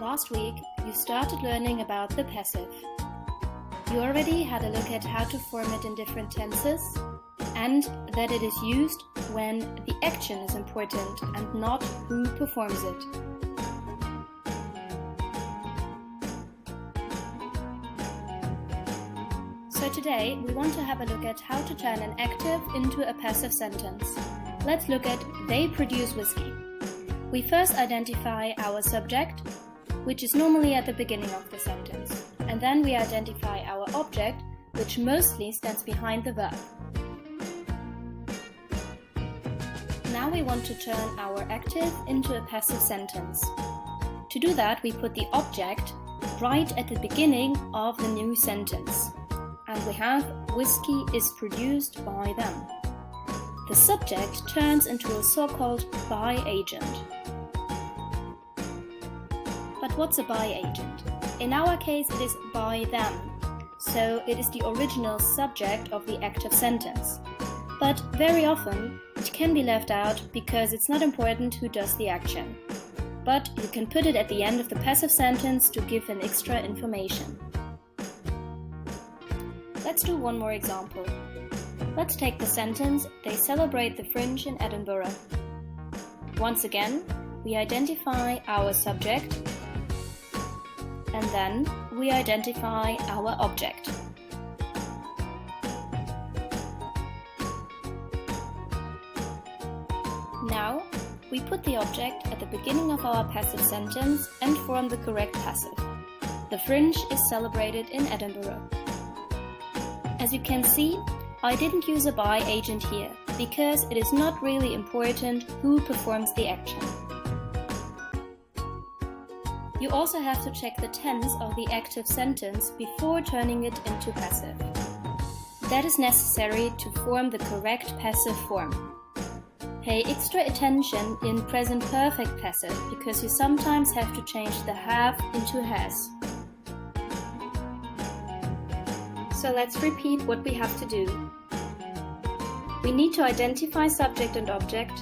Last week, you started learning about the passive. You already had a look at how to form it in different tenses and that it is used when the action is important and not who performs it. So today, we want to have a look at how to turn an active into a passive sentence. Let's look at they produce whiskey. We first identify our subject, which is normally at the beginning of the sentence, and then we identify our object, which mostly stands behind the verb. Now we want to turn our active into a passive sentence. To do that, we put the object right at the beginning of the new sentence, and we have whiskey is produced by them. The subject turns into a so-called by agent. But what's a by agent? In our case, it is by them, so it is the original subject of the active sentence. But very often, it can be left out because it's not important who does the action. But you can put it at the end of the passive sentence to give an extra information. Let's do one more example. Let's take the sentence, they celebrate the Fringe in Edinburgh. Once again, we identify our subject, and then we identify our object. Now, we put the object at the beginning of our passive sentence and form the correct passive. The Fringe is celebrated in Edinburgh. As you can see, I didn't use a by agent here, because it is not really important who performs the action. You also have to check the tense of the active sentence before turning it into passive. That is necessary to form the correct passive form. Pay extra attention in present perfect passive because you sometimes have to change the have into has. So let's repeat what we have to do. We need to identify subject and object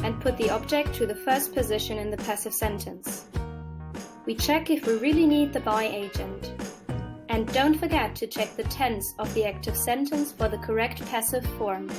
and put the object to the first position in the passive sentence. We check if we really need the by agent. And don't forget to check the tense of the active sentence for the correct passive form.